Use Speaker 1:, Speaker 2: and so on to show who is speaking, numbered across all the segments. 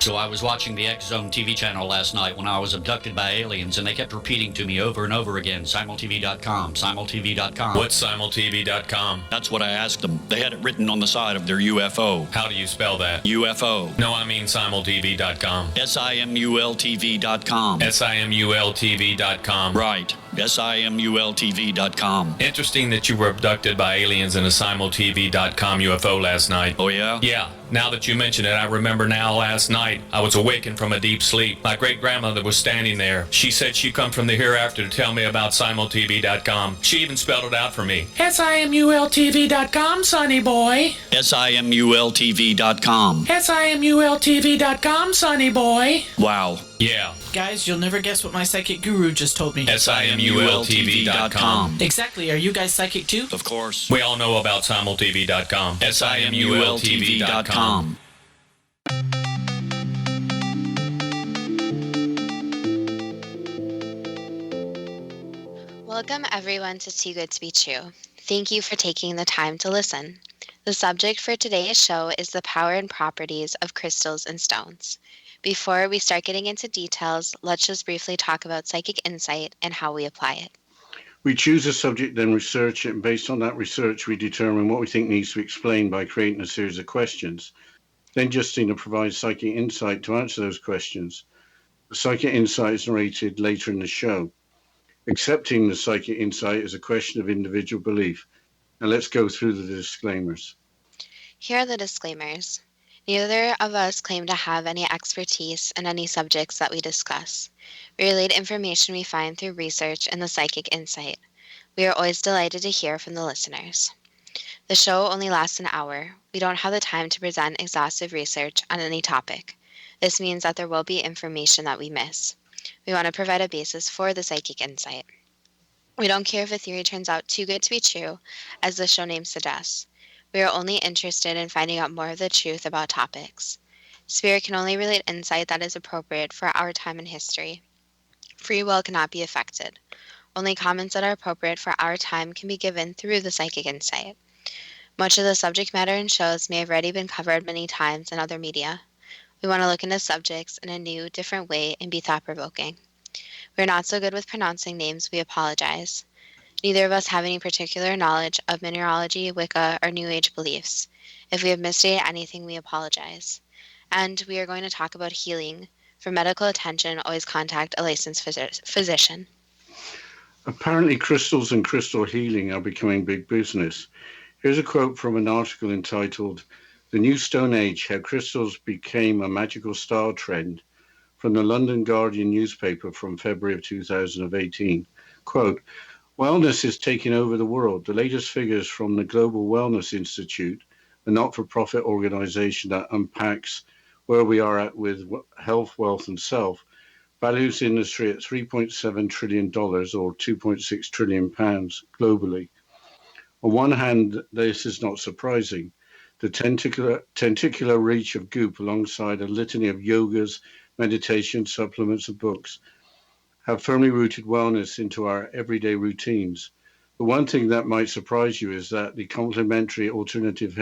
Speaker 1: So I was watching the X Zone TV channel last night when I was abducted by aliens, and they kept repeating to me over and over again, simultv.com, simultv.com.
Speaker 2: What's simultv.com?
Speaker 1: That's what I asked them. They had it written on the side of their UFO.
Speaker 2: How do you spell that?
Speaker 1: UFO.
Speaker 2: No, I mean simultv.com.
Speaker 1: simultv.com.
Speaker 2: simultv.com.
Speaker 1: Right. simultv.com.
Speaker 2: Interesting that you were abducted by aliens in a simultv.com UFO last night.
Speaker 1: Oh, yeah?
Speaker 2: Yeah. Now that you mention it, I remember now last night I was awakened from a deep sleep. My great-grandmother was standing there. She said she'd come from the hereafter to tell me about simultv.com. She even spelled it out for me. simultv.com, sonny boy.
Speaker 1: simultv.com.
Speaker 2: simultv.com, sonny boy.
Speaker 1: Wow.
Speaker 2: Yeah.
Speaker 3: Guys, you'll never guess what my psychic guru just told me.
Speaker 2: simultv.com.
Speaker 3: Exactly. Are you guys psychic too?
Speaker 1: Of course.
Speaker 2: We all know about simultv.com. simultv.com.
Speaker 4: Welcome everyone to Too Good to Be True. Thank you for taking the time to listen. The subject for today's show is the power and properties of crystals and stones. Before we start getting into details, let's just briefly talk about psychic insight and how we apply it.
Speaker 5: We choose a subject, then research it, and based on that research, we determine what we think needs to be explained by creating a series of questions. Then Justina provides psychic insight to answer those questions. The psychic insight is narrated later in the show. Accepting the psychic insight is a question of individual belief. Now let's go through the disclaimers.
Speaker 4: Here are the disclaimers. Neither of us claim to have any expertise in any subjects that we discuss. We relate information we find through research and the psychic insight. We are always delighted to hear from the listeners. The show only lasts an hour. We don't have the time to present exhaustive research on any topic. This means that there will be information that we miss. We want to provide a basis for the psychic insight. We don't care if a theory turns out too good to be true, as the show name suggests. We are only interested in finding out more of the truth about topics. Spirit can only relate insight that is appropriate for our time in history. Free will cannot be affected. Only comments that are appropriate for our time can be given through the psychic insight. Much of the subject matter in shows may have already been covered many times in other media. We want to look into subjects in a new, different way and be thought-provoking. We're not so good with pronouncing names, we apologize. Neither of us have any particular knowledge of mineralogy, Wicca, or New Age beliefs. If we have misstated anything, we apologize. And we are going to talk about healing. For medical attention, always contact a licensed physician.
Speaker 5: Apparently, crystals and crystal healing are becoming big business. Here's a quote from an article entitled, "The New Stone Age, How Crystals Became a Magical Style Trend," from the London Guardian newspaper from February of 2018. Quote, "Wellness is taking over the world. The latest figures from the Global Wellness Institute, a not-for-profit organization that unpacks where we are at with health, wealth, and self, values the industry at $3.7 trillion or £2.6 trillion globally. On one hand, this is not surprising. The tentacular reach of goop alongside a litany of yogas, meditation, supplements, and books have firmly rooted wellness into our everyday routines. The one thing that might surprise you is that the complementary alternative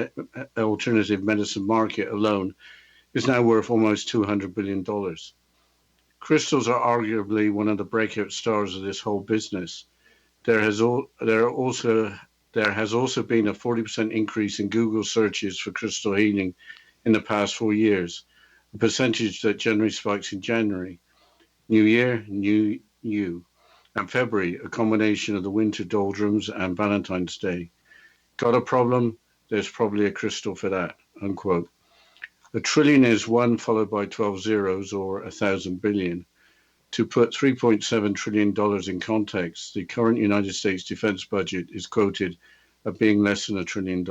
Speaker 5: medicine market alone is now worth almost $200 billion. Crystals are arguably one of the breakout stars of this whole business. There has also been a 40% increase in Google searches for crystal healing in the past 4 years, a percentage that generally spikes in January. New Year, new you. And February, a combination of the winter doldrums and Valentine's Day. Got a problem? There's probably a crystal for that," unquote. A trillion is 1 followed by 12 zeros or 1,000 billion. To put $3.7 trillion in context, the current United States defense budget is quoted at being less than $1 trillion.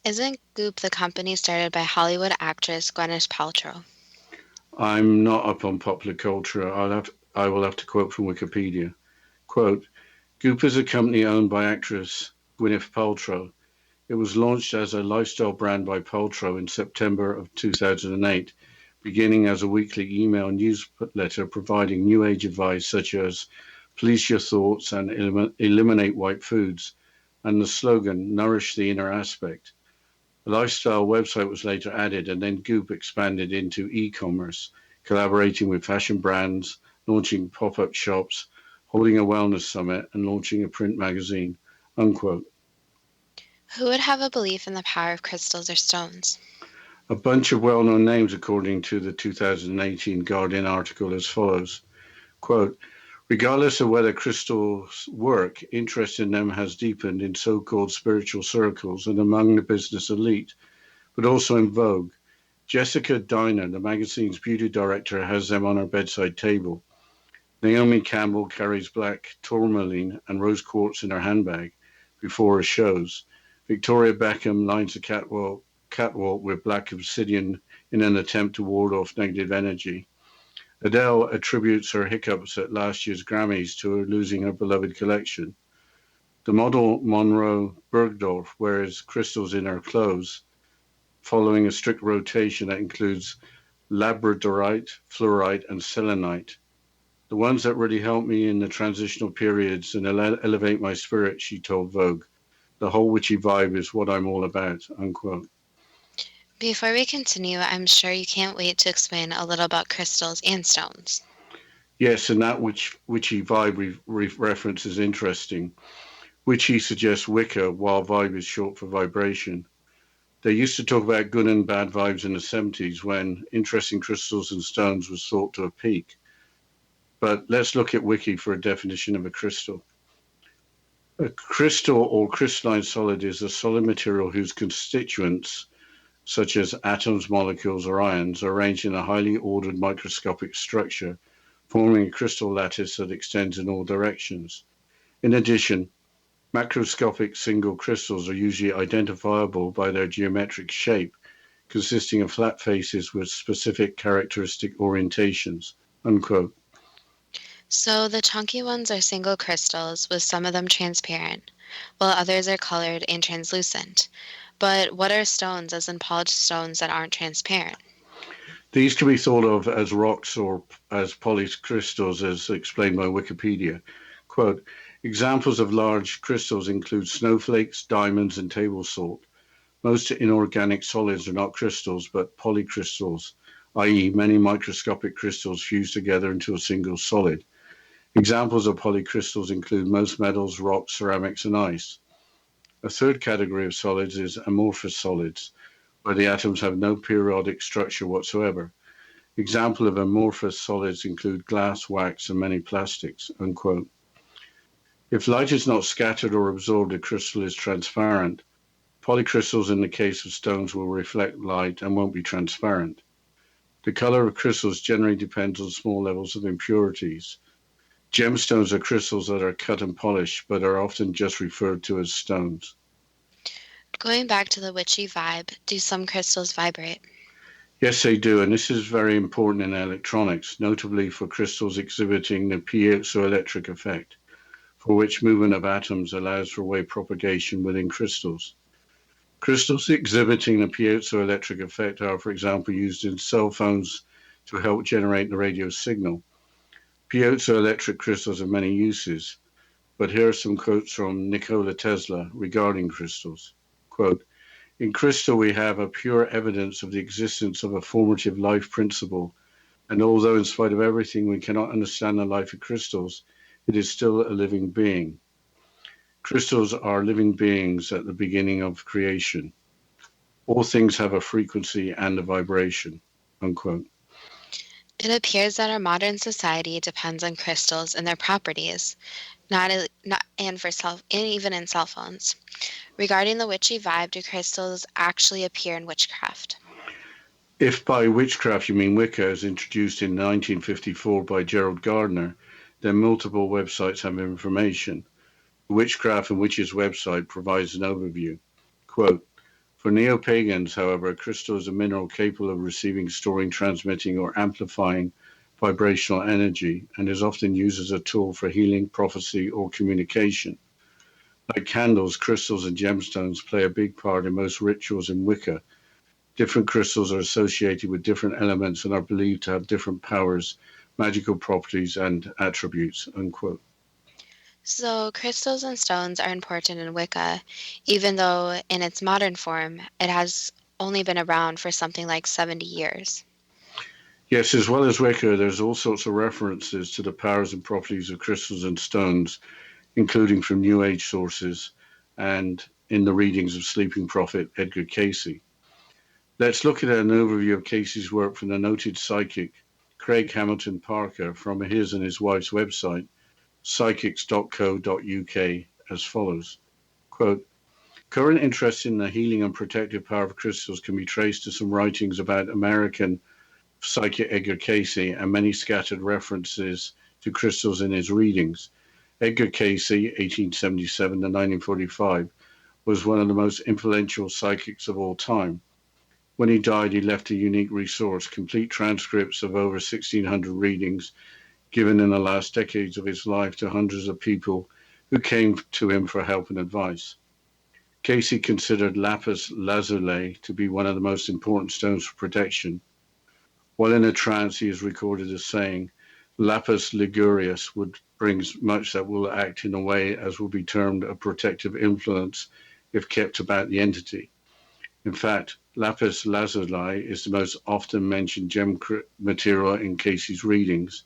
Speaker 4: Isn't Goop the company started by Hollywood actress Gwyneth Paltrow?
Speaker 5: I'm not up on popular culture. I will have to quote from Wikipedia. Quote, "Goop is a company owned by actress Gwyneth Paltrow. It was launched as a lifestyle brand by Paltrow in September of 2008, beginning as a weekly email newsletter providing new age advice such as police your thoughts and eliminate white foods, and the slogan, nourish the inner aspect. A lifestyle website was later added, and then Goop expanded into e-commerce, collaborating with fashion brands, launching pop-up shops, holding a wellness summit, and launching a print magazine, unquote.
Speaker 4: Who would have a belief in the power of crystals or stones?
Speaker 5: A bunch of well-known names, according to the 2018 Guardian article, as follows, quote, regardless of whether crystals work, interest in them has deepened in so-called spiritual circles and among the business elite, but also in vogue. Jessica Diner, the magazine's beauty director, has them on her bedside table. Naomi Campbell carries black tourmaline and rose quartz in her handbag before her shows. Victoria Beckham lines the catwalk with black obsidian in an attempt to ward off negative energy. Adele attributes her hiccups at last year's Grammys to her losing her beloved collection. The model Monroe Bergdorf wears crystals in her clothes, following a strict rotation that includes labradorite, fluorite, and selenite. The ones that really help me in the transitional periods and elevate my spirit, she told Vogue. The whole witchy vibe is what I'm all about, unquote.
Speaker 4: Before we continue, I'm sure you can't wait to explain a little about crystals and stones.
Speaker 5: Yes, and that witchy vibe reference is interesting. Witchy suggests Wicca, while vibe is short for vibration. They used to talk about good and bad vibes in the 70s when interest in crystals and stones was thought to have peaked. But let's look at Wiki for a definition of a crystal. A crystal or crystalline solid is a solid material whose constituents, such as atoms, molecules, or ions, are arranged in a highly ordered microscopic structure, forming a crystal lattice that extends in all directions. In addition, macroscopic single crystals are usually identifiable by their geometric shape, consisting of flat faces with specific characteristic orientations, unquote.
Speaker 4: So the chunky ones are single crystals, with some of them transparent, while others are colored and translucent. But what are stones, as in polished stones that aren't transparent?
Speaker 5: These can be thought of as rocks or as polished crystals, as explained by Wikipedia. Quote, examples of large crystals include snowflakes, diamonds, and table salt. Most inorganic solids are not crystals, but polycrystals, i.e. many microscopic crystals fused together into a single solid. Examples of polycrystals include most metals, rocks, ceramics, and ice. A third category of solids is amorphous solids, where the atoms have no periodic structure whatsoever. Examples of amorphous solids include glass, wax, and many plastics, unquote. If light is not scattered or absorbed, a crystal is transparent. Polycrystals, in the case of stones, will reflect light and won't be transparent. The color of crystals generally depends on small levels of impurities. Gemstones are crystals that are cut and polished, but are often just referred to as stones.
Speaker 4: Going back to the witchy vibe, do some crystals vibrate?
Speaker 5: Yes, they do, and this is very important in electronics, notably for crystals exhibiting the piezoelectric effect, for which movement of atoms allows for wave propagation within crystals. Crystals exhibiting the piezoelectric effect are, for example, used in cell phones to help generate the radio signal. Piezoelectric crystals have many uses, but here are some quotes from Nikola Tesla regarding crystals. Quote, in crystal we have a pure evidence of the existence of a formative life principle, and although in spite of everything we cannot understand the life of crystals, it is still a living being. Crystals are living beings at the beginning of creation. All things have a frequency and a vibration, unquote.
Speaker 4: It appears that our modern society depends on crystals and their properties, and even in cell phones. Regarding the witchy vibe, do crystals actually appear in witchcraft?
Speaker 5: If by witchcraft you mean Wicca, as introduced in 1954 by Gerald Gardner, then multiple websites have information. The Witchcraft and Witches website provides an overview. Quote, for neo-pagans, however, a crystal is a mineral capable of receiving, storing, transmitting, or amplifying vibrational energy, and is often used as a tool for healing, prophecy, or communication. Like candles, crystals and gemstones play a big part in most rituals in Wicca. Different crystals are associated with different elements and are believed to have different powers, magical properties, and attributes, unquote.
Speaker 4: So, crystals and stones are important in Wicca, even though in its modern form, it has only been around for something like 70 years.
Speaker 5: Yes, as well as Wicca, there's all sorts of references to the powers and properties of crystals and stones, including from New Age sources and in the readings of sleeping prophet Edgar Cayce. Let's look at an overview of Cayce's work from the noted psychic Craig Hamilton Parker from his and his wife's website, psychics.co.uk, as follows. Quote, current interest in the healing and protective power of crystals can be traced to some writings about American psychic Edgar Cayce and many scattered references to crystals in his readings. Edgar Cayce, 1877 to 1945, was one of the most influential psychics of all time. When he died, he left a unique resource, complete transcripts of over 1,600 readings given in the last decades of his life to hundreds of people who came to him for help and advice. Cayce considered lapis lazuli to be one of the most important stones for protection. While in a trance, he is recorded as saying, lapis ligurius brings much that will act in a way as will be termed a protective influence if kept about the entity. In fact, lapis lazuli is the most often mentioned gem material in Cayce's readings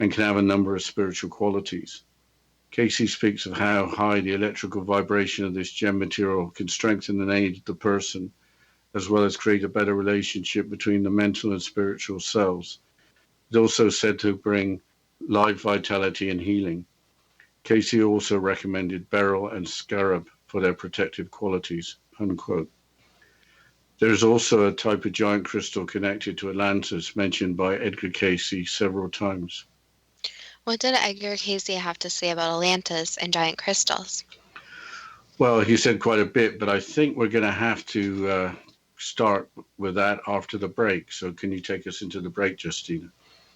Speaker 5: and can have a number of spiritual qualities. Cayce speaks of how high the electrical vibration of this gem material can strengthen and aid the person, as well as create a better relationship between the mental and spiritual selves. It's also said to bring life vitality and healing. Cayce also recommended beryl and scarab for their protective qualities, unquote. There is also a type of giant crystal connected to Atlantis mentioned by Edgar Cayce several times.
Speaker 4: What did Edgar Cayce have to say about Atlantis and giant crystals?
Speaker 5: Well, he said quite a bit, but I think we're going to have to start with that after the break. So can you take us into the break, Justina?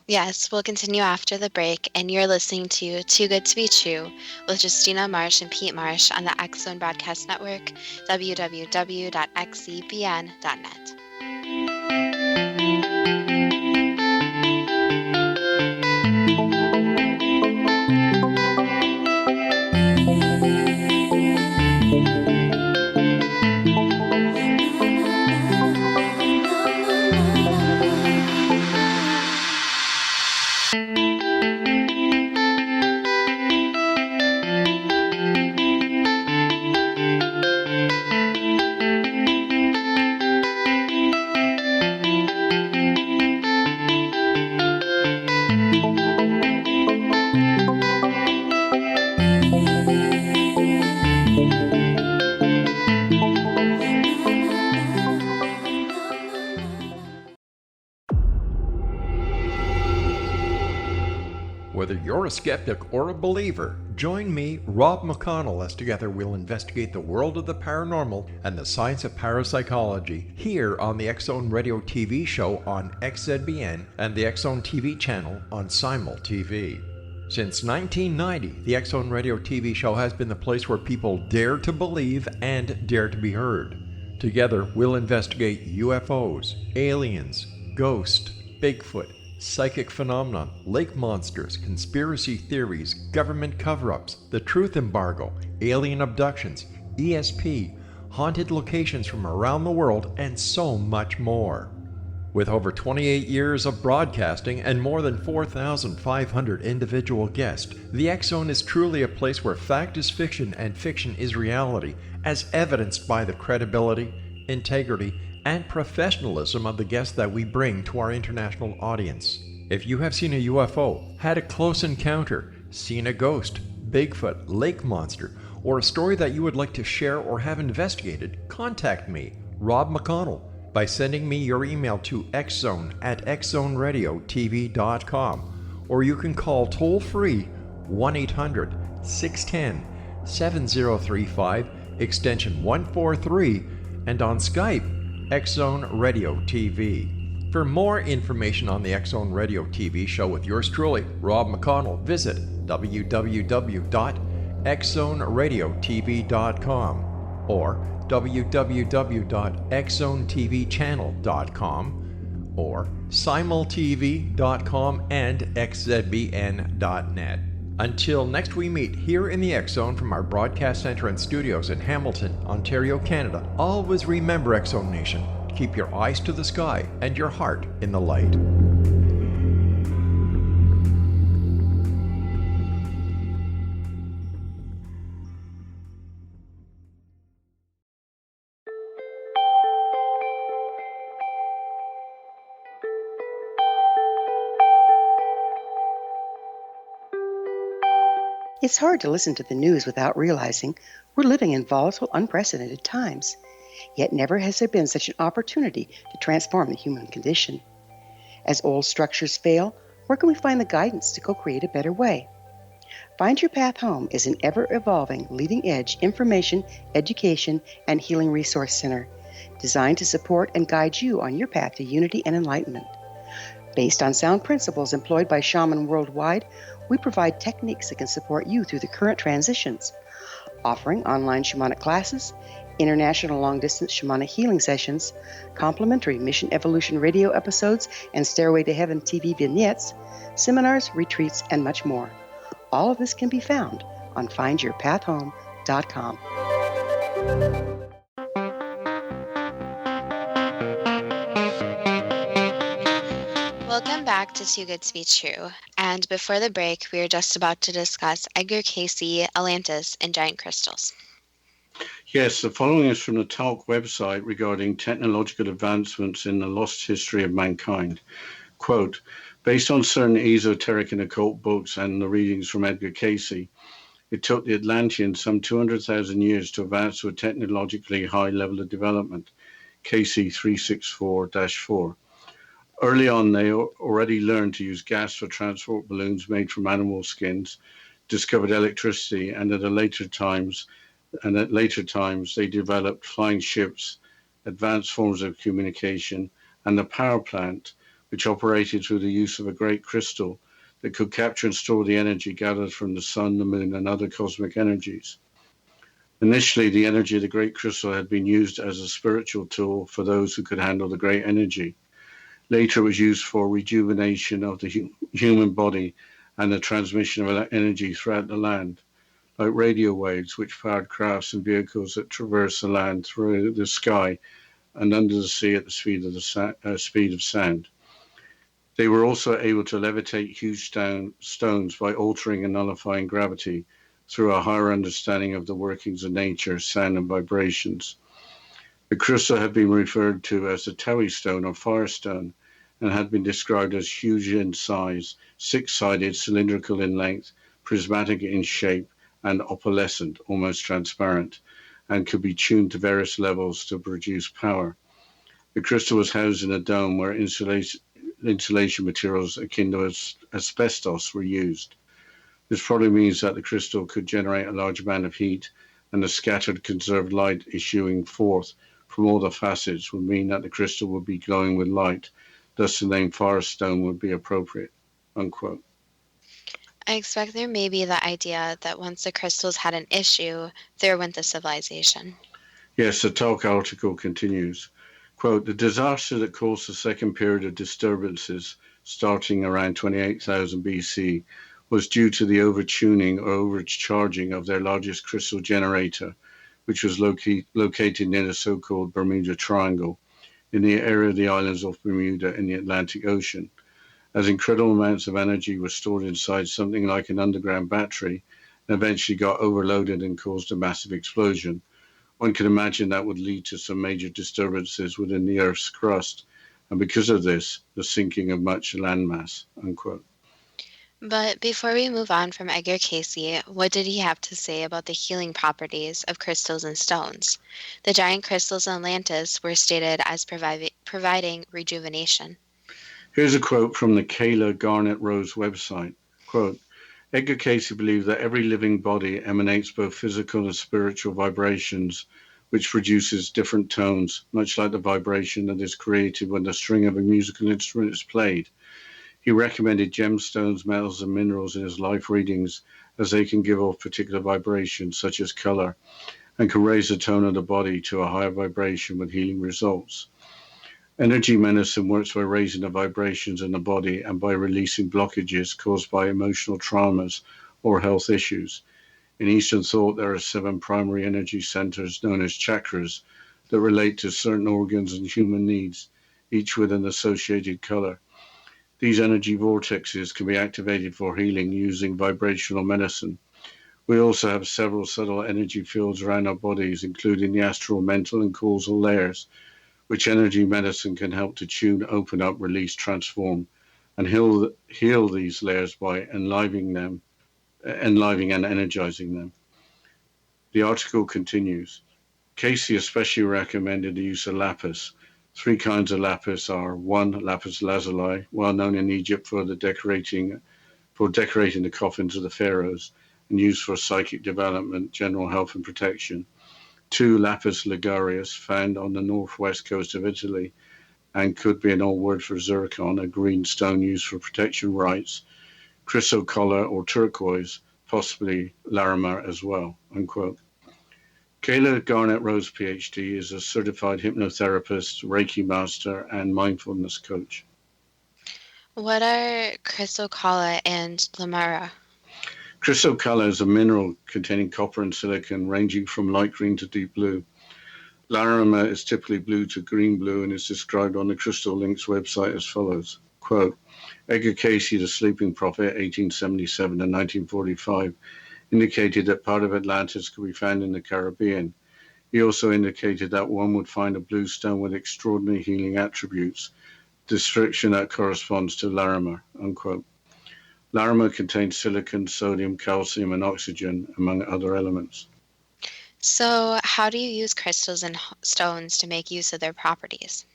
Speaker 4: Yes, we'll continue after the break, and you're listening to Too Good to Be True with Justina Marsh and Pete Marsh on the X Zone Broadcast Network, www.xzbn.net.
Speaker 6: Whether you're a skeptic or a believer, join me, Rob McConnell, as together we'll investigate the world of the paranormal and the science of parapsychology here on the X Zone Radio TV show on XZBN and the X Zone TV channel on Simul TV. Since 1990, the X Zone Radio TV show has been the place where people dare to believe and dare to be heard. Together, we'll investigate UFOs, aliens, ghosts, Bigfoot, psychic phenomenon, lake monsters, conspiracy theories, government cover-ups, the truth embargo, alien abductions, ESP, haunted locations from around the world, and so much more. With over 28 years of broadcasting and more than 4,500 individual guests, the X Zone is truly a place where fact is fiction and fiction is reality, as evidenced by the credibility, integrity, and professionalism of the guests that we bring to our international audience. If you have seen a UFO, had a close encounter, seen a ghost, Bigfoot, lake monster, or a story that you would like to share or have investigated, contact me, Rob McConnell, by sending me your email to xzone@xzoneradiotv.com, or you can call toll-free 1-800-610-7035, extension 143, and on Skype, X Zone Radio TV. For more information on the X Zone Radio TV show with yours truly, Rob McConnell, visit www.xzoneradiotv.com or www.xzonetvchannel.com or simultv.com and xzbn.net. Until next we meet here in the X Zone from our broadcast center and studios in Hamilton, Ontario, Canada, always remember, X Zone Nation, keep your eyes to the sky and your heart in the light.
Speaker 7: It's hard to listen to the news without realizing we're living in volatile, unprecedented times. Yet never has there been such an opportunity to transform the human condition. As old structures fail, where can we find the guidance to co-create a better way? Find Your Path Home is an ever-evolving, leading-edge information, education, and healing resource center designed to support and guide you on your path to unity and enlightenment. Based on sound principles employed by shamans worldwide, we provide techniques that can support you through the current transitions, offering online shamanic classes, international long-distance shamanic healing sessions, complimentary Mission Evolution radio episodes and Stairway to Heaven TV vignettes, seminars, retreats, and much more. All of this can be found on findyourpathhome.com.
Speaker 4: Welcome back to Too Good to Be True. And before the break, we were just about to discuss Edgar Cayce, Atlantis, and giant crystals.
Speaker 5: Yes, the following is from the Talk website regarding technological advancements in the lost history of mankind. Quote, based on certain esoteric and occult books and the readings from Edgar Cayce, it took the Atlanteans some 200,000 years to advance to a technologically high level of development, Cayce 364-4. Early on, they already learned to use gas for transport balloons made from animal skins, discovered electricity, and at later times, they developed flying ships, advanced forms of communication, and the power plant, which operated through the use of a great crystal that could capture and store the energy gathered from the sun, the moon, and other cosmic energies. Initially, the energy of the great crystal had been used as a spiritual tool for those who could handle the great energy. Later, it was used for rejuvenation of the human body and the transmission of energy throughout the land, like radio waves, which powered crafts and vehicles that traverse the land through the sky and under the sea at the speed of sound. They were also able to levitate huge stones by altering and nullifying gravity through a higher understanding of the workings of nature, sound, and vibrations. The crystal had been referred to as the Towie stone or firestone and had been described as huge in size, six-sided, cylindrical in length, prismatic in shape, and opalescent, almost transparent, and could be tuned to various levels to produce power. The crystal was housed in a dome where insulation materials akin to asbestos were used. This probably means that the crystal could generate a large amount of heat, and the scattered conserved light issuing forth from all the facets would mean that the crystal would be glowing with light. Thus the name forest stone would be appropriate, unquote.
Speaker 4: I expect there may be the idea that once the crystals had an issue, there went the civilization.
Speaker 5: Yes, the Talk article continues. Quote, the disaster that caused the second period of disturbances, starting around 28,000 BC, was due to the overtuning or overcharging of their largest crystal generator, which was located near the so-called Bermuda Triangle, in the area of the islands of Bermuda in the Atlantic Ocean. As incredible amounts of energy were stored inside something like an underground battery and eventually got overloaded and caused a massive explosion, one can imagine that would lead to some major disturbances within the Earth's crust, and because of this, the sinking of much landmass, unquote.
Speaker 4: But before we move on from Edgar Cayce, what did he have to say about the healing properties of crystals and stones? The giant crystals in Atlantis were stated as providing rejuvenation.
Speaker 5: Here's a quote from the Kayla Garnet Rose website. Quote, Edgar Cayce believed that every living body emanates both physical and spiritual vibrations, which produces different tones, much like the vibration that is created when the string of a musical instrument is played. He recommended gemstones, metals, and minerals in his life readings as they can give off particular vibrations, such as color, and can raise the tone of the body to a higher vibration with healing results. Energy medicine works by raising the vibrations in the body and by releasing blockages caused by emotional traumas or health issues. In Eastern thought, there are 7 primary energy centers known as chakras that relate to certain organs and human needs, each with an associated color. These energy vortexes can be activated for healing using vibrational medicine. We also have several subtle energy fields around our bodies, including the astral, mental, and causal layers, which energy medicine can help to tune, open up, release, transform, and heal these layers by enlivening and energizing them. The article continues. Casey especially recommended the use of lapis. 3 kinds of lapis are: 1, lapis lazuli, well known in Egypt for decorating the coffins of the pharaohs and used for psychic development, general health, and protection. 2, lapis ligurius, found on the northwest coast of Italy, and could be an old word for zircon, a green stone used for protection rites. Chrysocolla or turquoise, possibly REL-MAR as well, unquote. Kayla Garnett Rose, PhD, is a certified hypnotherapist, Reiki master, and mindfulness coach.
Speaker 4: What are chrysocolla and lamara?
Speaker 5: Chrysocolla is a mineral containing copper and silicon, ranging from light green to deep blue. REL-MAR is typically blue to green-blue and is described on the Crystal Links website as follows. Quote, Edgar Cayce, the sleeping prophet, 1877 to 1945, indicated that part of Atlantis could be found in the Caribbean. He also indicated that one would find a blue stone with extraordinary healing attributes, description that corresponds to REL-MAR, unquote. REL-MAR contains silicon, sodium, calcium, and oxygen, among other elements.
Speaker 4: So, how do you use crystals and stones to make use of their properties?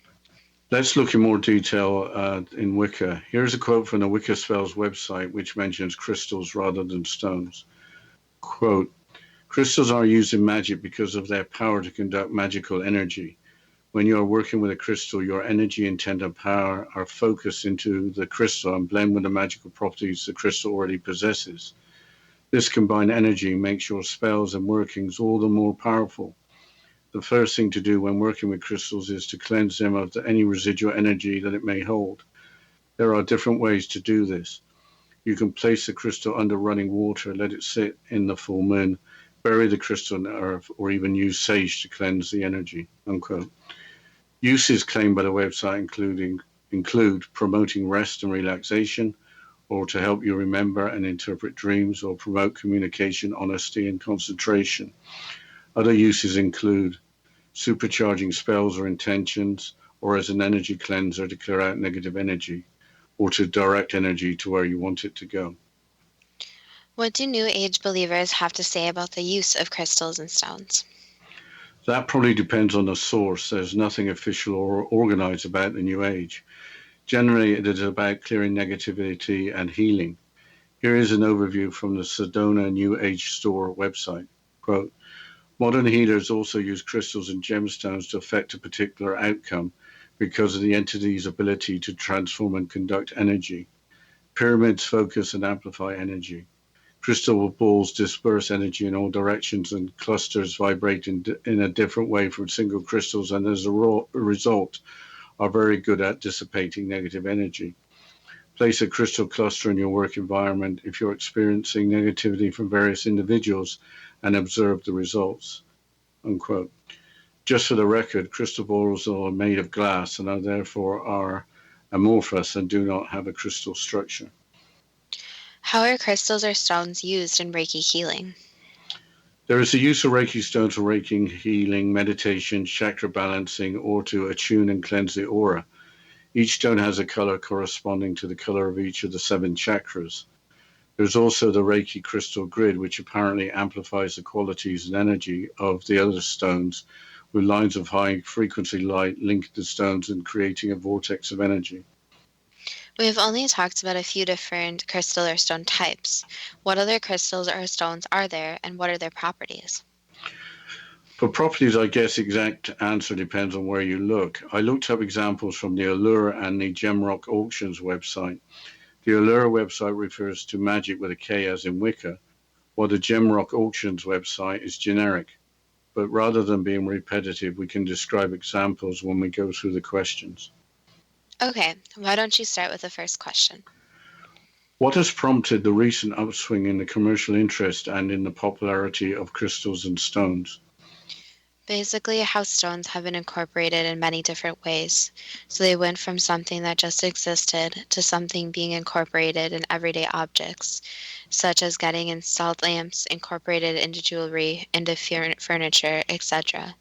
Speaker 5: Let's look in more detail in Wicca. Here's a quote from the Wicca Spells website, which mentions crystals rather than stones. Quote, crystals are used in magic because of their power to conduct magical energy. When you are working with a crystal, your energy, intent, and power are focused into the crystal and blend with the magical properties the crystal already possesses. This combined energy makes your spells and workings all the more powerful. The first thing to do when working with crystals is to cleanse them of any residual energy that it may hold. There are different ways to do this. You can place the crystal under running water, let it sit in the full moon, bury the crystal in the earth, or even use sage to cleanse the energy, unquote. Uses claimed by the website include promoting rest and relaxation, or to help you remember and interpret dreams, or promote communication, honesty, and concentration. Other uses include supercharging spells or intentions, or as an energy cleanser to clear out negative energy, or to direct energy to where you want it to go.
Speaker 4: What do New Age believers have to say about the use of crystals and stones?
Speaker 5: That probably depends on the source. There's nothing official or organized about the New Age. Generally, it is about clearing negativity and healing. Here is an overview from the Sedona New Age Store website. Quote, modern healers also use crystals and gemstones to affect a particular outcome because of the entity's ability to transform and conduct energy. Pyramids focus and amplify energy. Crystal balls disperse energy in all directions, and clusters vibrate in a different way from single crystals, and as a result are very good at dissipating negative energy. Place a crystal cluster in your work environment if you're experiencing negativity from various individuals and observe the results, unquote. Just for the record, crystal balls are made of glass and are therefore amorphous and do not have a crystal structure.
Speaker 4: How are crystals or stones used in Reiki healing?
Speaker 5: There is the use of Reiki stones for Reiki healing, meditation, chakra balancing, or to attune and cleanse the aura. Each stone has a color corresponding to the color of each of the 7 chakras. There's also the Reiki crystal grid, which apparently amplifies the qualities and energy of the other stones, with lines of high-frequency light linking the stones and creating a vortex of energy.
Speaker 4: We have only talked about a few different crystal or stone types. What other crystals or stones are there, and what are their properties?
Speaker 5: For properties, I guess exact answer depends on where you look. I looked up examples from the Allure and the Gemrock Auctions website. The Allure website refers to magic with a K as in Wicca, while the Gemrock Auctions website is generic. But rather than being repetitive, we can describe examples when we go through the questions.
Speaker 4: Okay, why don't you start with the first question?
Speaker 5: What has prompted the recent upswing in the commercial interest and in the popularity of crystals and stones?
Speaker 4: Basically, how stones have been incorporated in many different ways. So they went from something that just existed to something being incorporated in everyday objects, such as getting in salt lamps, incorporated into jewelry, into furniture, etc.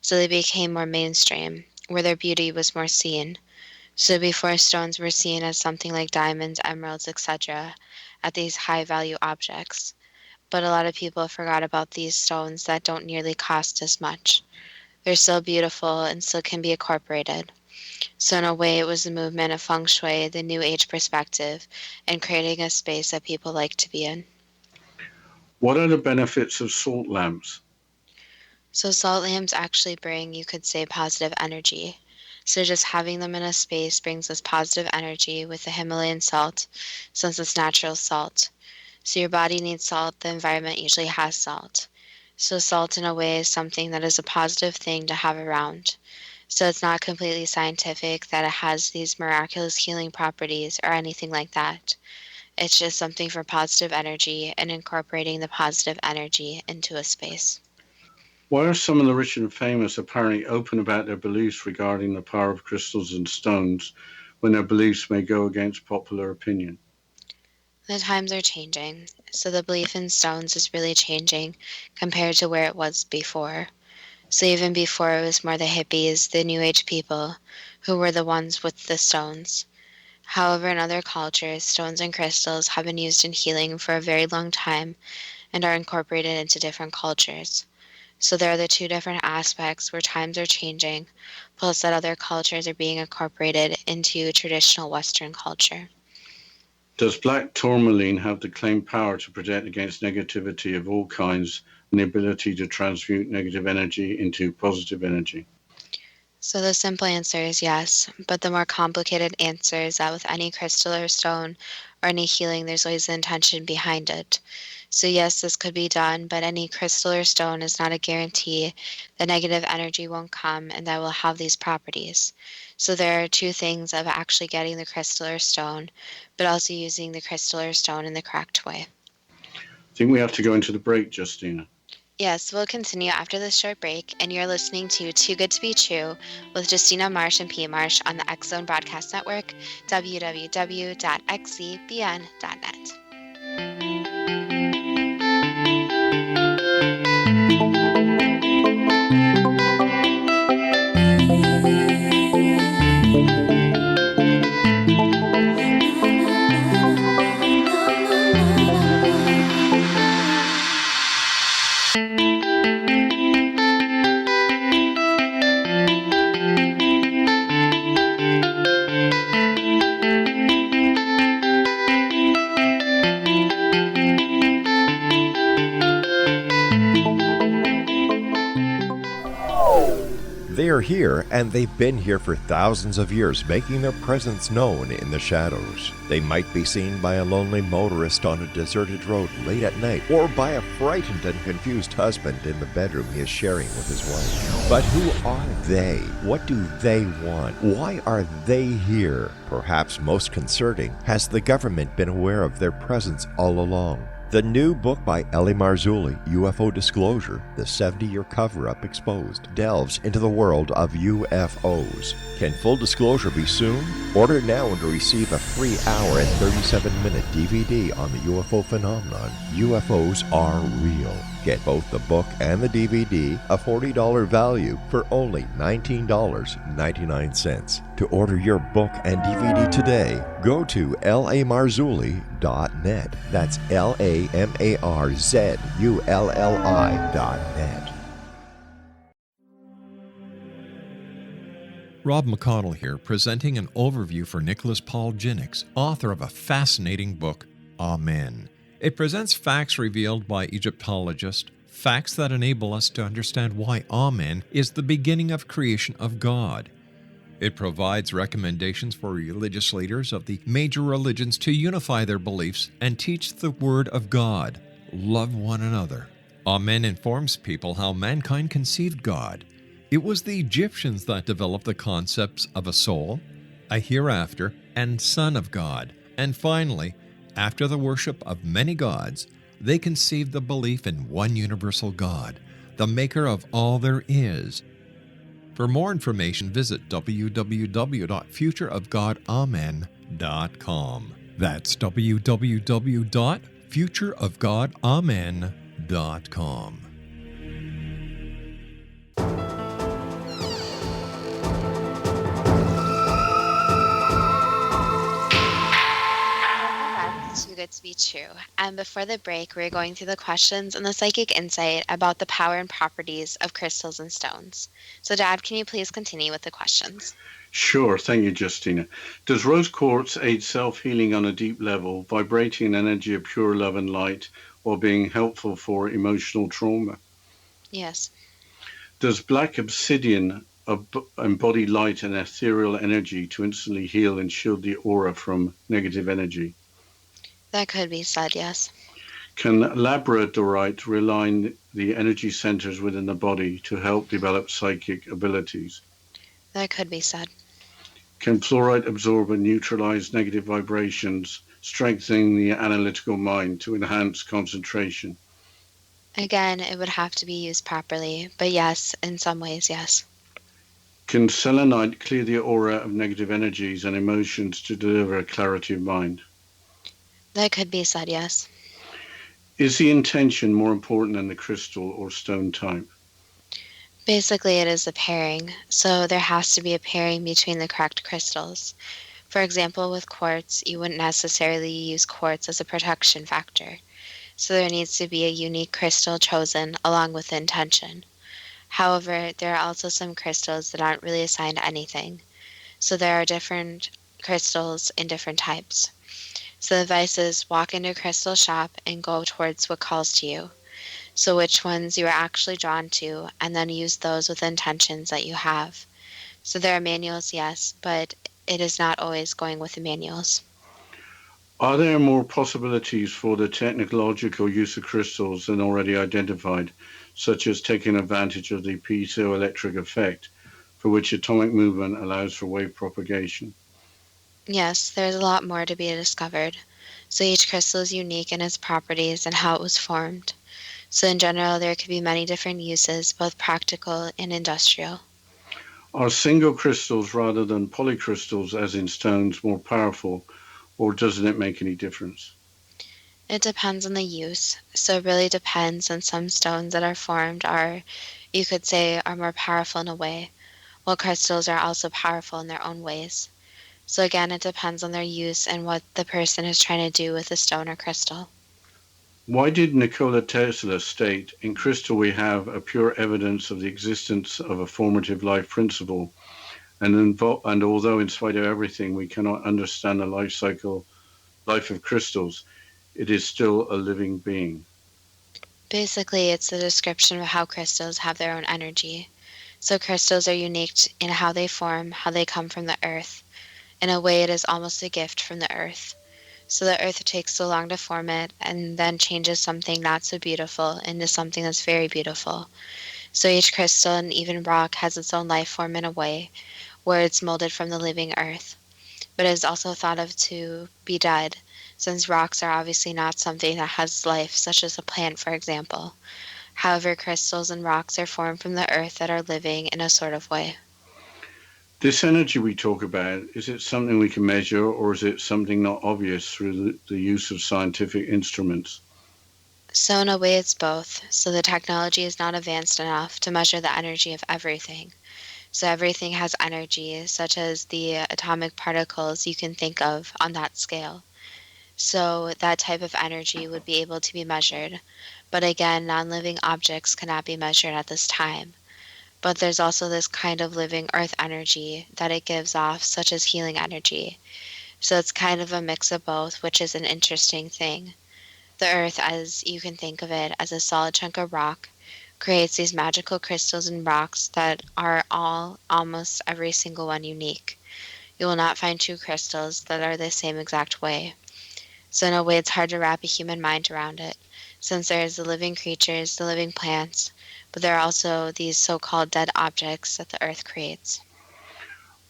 Speaker 4: So they became more mainstream, where their beauty was more seen. So before, stones were seen as something like diamonds, emeralds, etc., at these high value objects. But a lot of people forgot about these stones that don't nearly cost as much. They're still beautiful and still can be incorporated. So in a way, it was the movement of feng shui, the new age perspective, and creating a space that people like to be in.
Speaker 5: What are the benefits of salt lamps?
Speaker 4: So salt lamps actually bring, you could say, positive energy. So just having them in a space brings us positive energy with the Himalayan salt, since it's natural salt. So your body needs salt, the environment usually has salt. So salt in a way is something that is a positive thing to have around. So it's not completely scientific that it has these miraculous healing properties or anything like that. It's just something for positive energy and incorporating the positive energy into a space.
Speaker 5: Why are some of the rich and famous apparently open about their beliefs regarding the power of crystals and stones when their beliefs may go against popular opinion?
Speaker 4: The times are changing, so the belief in stones is really changing compared to where it was before. So even before, it was more the hippies, the new age people, who were the ones with the stones. However, in other cultures, stones and crystals have been used in healing for a very long time and are incorporated into different cultures. So there are the two different aspects where times are changing, plus that other cultures are being incorporated into traditional Western culture.
Speaker 5: Does black tourmaline have the claimed power to protect against negativity of all kinds and the ability to transmute negative energy into positive energy?
Speaker 4: So the simple answer is yes, but the more complicated answer is that with any crystal or stone or any healing, there's always an intention behind it. So yes, this could be done, but any crystal or stone is not a guarantee that negative energy won't come and that will have these properties. So there are two things of actually getting the crystal or stone, but also using the crystal or stone in the correct way.
Speaker 5: I think we have to go into the break, Justina.
Speaker 4: Yes, we'll continue after this short break, and you're listening to Too Good to Be True with Justina Marsh and P. Marsh on the X Zone Broadcast Network, www.xzbn.net.
Speaker 6: They are here, and they've been here for thousands of years, making their presence known in the shadows. They might be seen by a lonely motorist on a deserted road late at night, or by a frightened and confused husband in the bedroom he is sharing with his wife. But who are they? What do they want? Why are they here? Perhaps most concerning, has the government been aware of their presence all along? The new book by Eli Marzulli, UFO Disclosure, the 70-year cover-up exposed, delves into the world of UFOs. Can full disclosure be soon? Order now and receive a free hour and 37-minute DVD on the UFO phenomenon. UFOs are real. Get both the book and the DVD, a $40 value, for only $19.99. To order your book and DVD today, go to lamarzulli.net. That's LAMARZULLI.net.
Speaker 8: Rob McConnell here, presenting an overview for Nicholas Paul Jennings, author of a fascinating book, Amen. It presents facts revealed by Egyptologists, facts that enable us to understand why Amen is the beginning of creation of God. It provides recommendations for religious leaders of the major religions to unify their beliefs and teach the Word of God. Love one another. Amen informs people how mankind conceived God. It was the Egyptians that developed the concepts of a soul, a hereafter, and Son of God. And finally, after the worship of many gods, they conceived the belief in one universal God, the maker of all there is. For more information, visit www.futureofgodamen.com. That's www.futureofgodamen.com.
Speaker 4: That's too good to be true. And before the break, we were going through the questions and the psychic insight about the power and properties of crystals and stones. So, Dad, can you please continue with the questions?
Speaker 5: Sure, thank you, Justina. Does rose quartz aid self-healing on a deep level, vibrating an energy of pure love and light, while being helpful for emotional trauma?
Speaker 4: Yes,
Speaker 5: Does black obsidian embody light and ethereal energy to instantly heal and shield the aura from negative energy?
Speaker 4: that could be said, yes.
Speaker 5: Can labradorite realign the energy centers within the body to help develop psychic abilities?
Speaker 4: That could be said.
Speaker 5: Can fluorite absorb and neutralize negative vibrations, strengthening the analytical mind to enhance concentration?
Speaker 4: Again, it would have to be used properly, but yes, in some ways, yes.
Speaker 5: Can selenite clear the aura of negative energies and emotions to deliver clarity of mind?
Speaker 4: That could be said, yes.
Speaker 5: Is the intention more important than the crystal or stone type?
Speaker 4: Basically, it is a pairing, so there has to be a pairing between the correct crystals. For example, with quartz, you wouldn't necessarily use quartz as a protection factor, so there needs to be a unique crystal chosen along with the intention. However, there are also some crystals that aren't really assigned anything, so there are different crystals in different types. So the advice is walk into a crystal shop and go towards what calls to you. So which ones you are actually drawn to, and then use those with the intentions that you have. So there are manuals, yes, but it is not always going with the manuals.
Speaker 5: Are there more possibilities for the technological use of crystals than already identified, such as taking advantage of the piezoelectric effect, for which atomic movement allows for wave propagation?
Speaker 4: Yes, there's a lot more to be discovered. So each crystal is unique in its properties and how it was formed. So in general, there could be many different uses, both practical and industrial.
Speaker 5: Are single crystals rather than polycrystals, as in stones, more powerful, or doesn't it make any difference?
Speaker 4: It depends on the use. So it really depends, and some stones that are formed are, you could say, are more powerful in a way, while crystals are also powerful in their own ways. So again, it depends on their use and what the person is trying to do with the stone or crystal.
Speaker 5: Why did Nikola Tesla state, "In crystal we have a pure evidence of the existence of a formative life principle, and although in spite of everything we cannot understand the life of crystals, it is still a living being"?
Speaker 4: Basically, it's the description of how crystals have their own energy. So crystals are unique in how they form, how they come from the earth. In a way, it is almost a gift from the earth. So the earth takes so long to form it and then changes something not so beautiful into something that's very beautiful. So each crystal and even rock has its own life form in a way where it's molded from the living earth. But it is also thought of to be dead, since rocks are obviously not something that has life, such as a plant, for example. However, crystals and rocks are formed from the earth that are living in a sort of way.
Speaker 5: This energy we talk about, is it something we can measure, or is it something not obvious through the use of scientific instruments?
Speaker 4: So in a way, it's both. So the technology is not advanced enough to measure the energy of everything. So everything has energy, such as the atomic particles you can think of on that scale. So that type of energy would be able to be measured. But again, non-living objects cannot be measured at this time. But there's also this kind of living earth energy that it gives off, such as healing energy. So it's kind of a mix of both, which is an interesting thing. The earth, as you can think of it, as a solid chunk of rock, creates these magical crystals and rocks that are all, almost every single one, unique. You will not find two crystals that are the same exact way. So in a way, it's hard to wrap a human mind around it, since there's the living creatures, the living plants, but there are also these so-called dead objects that the earth creates.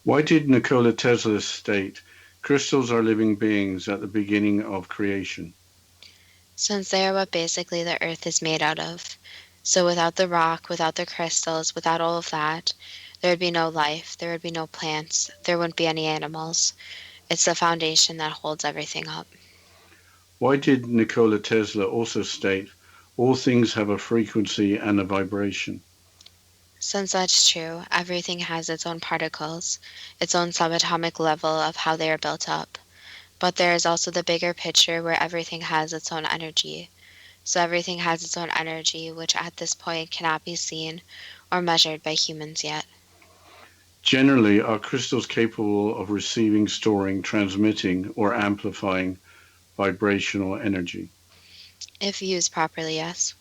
Speaker 5: Why did Nikola Tesla state, Crystals are living beings at the beginning of creation.
Speaker 4: Since they are what basically the earth is made out of. So without the rock, without the crystals, without all of that, there would be no life, there would be no plants, there wouldn't be any animals. It's the foundation that holds everything up.
Speaker 5: Why did Nikola Tesla also state, all things have a frequency and a vibration?
Speaker 4: Since that's true, everything has its own particles, its own subatomic level of how they are built up. But there is also the bigger picture where everything has its own energy. So everything has its own energy, which at this point cannot be seen or measured by humans yet.
Speaker 5: Generally, are crystals capable of receiving, storing, transmitting, or amplifying vibrational energy?
Speaker 4: If used properly, yes.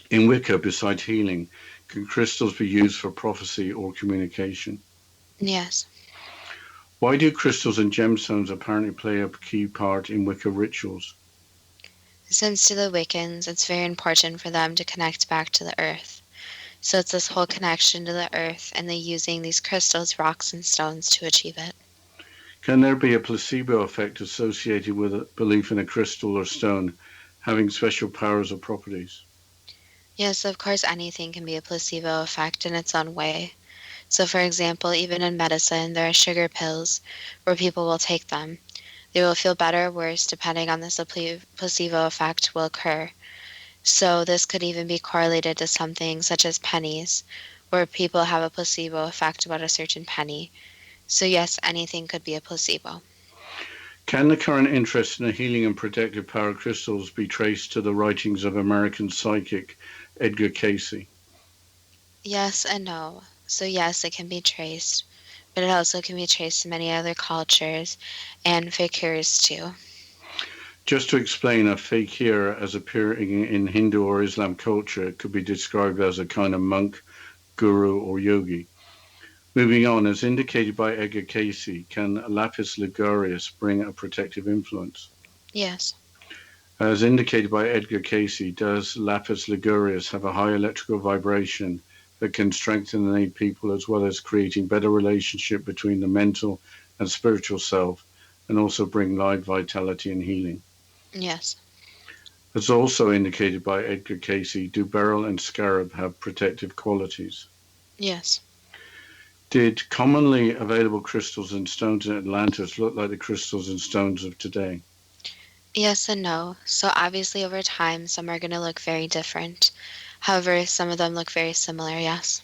Speaker 5: In Wicca, besides healing, can crystals be used for prophecy or communication?
Speaker 4: Yes.
Speaker 5: Why do crystals and gemstones apparently play a key part in Wicca rituals?
Speaker 4: Since to the Wiccans, it's very important for them to connect back to the earth. So it's this whole connection to the earth, and they're using these crystals, rocks, and stones to achieve it.
Speaker 5: Can there be a placebo effect associated with a belief in a crystal or stone having special powers or properties?
Speaker 4: Yes, of course, anything can be a placebo effect in its own way. So, for example, even in medicine, there are sugar pills where people will take them. They will feel better or worse depending on this placebo effect will occur. So this could even be correlated to something such as pennies, where people have a placebo effect about a certain penny. So yes, anything could be a placebo.
Speaker 5: Can the current interest in the healing and protective power of crystals be traced to the writings of American psychic Edgar Cayce?
Speaker 4: Yes and no. So yes, it can be traced, but it also can be traced to many other cultures and fakirs too.
Speaker 5: Just to explain, a fakir as appearing in Hindu or Islam culture could be described as a kind of monk, guru, or yogi. Moving on, as indicated by Edgar Cayce, can lapis ligurius bring a protective influence?
Speaker 4: Yes.
Speaker 5: As indicated by Edgar Cayce, does lapis ligurius have a high electrical vibration that can strengthen and aid people, as well as creating better relationship between the mental and spiritual self, and also bring life vitality and healing?
Speaker 4: Yes.
Speaker 5: As also indicated by Edgar Cayce, do beryl and scarab have protective qualities?
Speaker 4: Yes.
Speaker 5: Did commonly available crystals and stones in Atlantis look like the crystals and stones of today?
Speaker 4: Yes and no. So obviously over time, some are going to look very different. However, some of them look very similar, yes.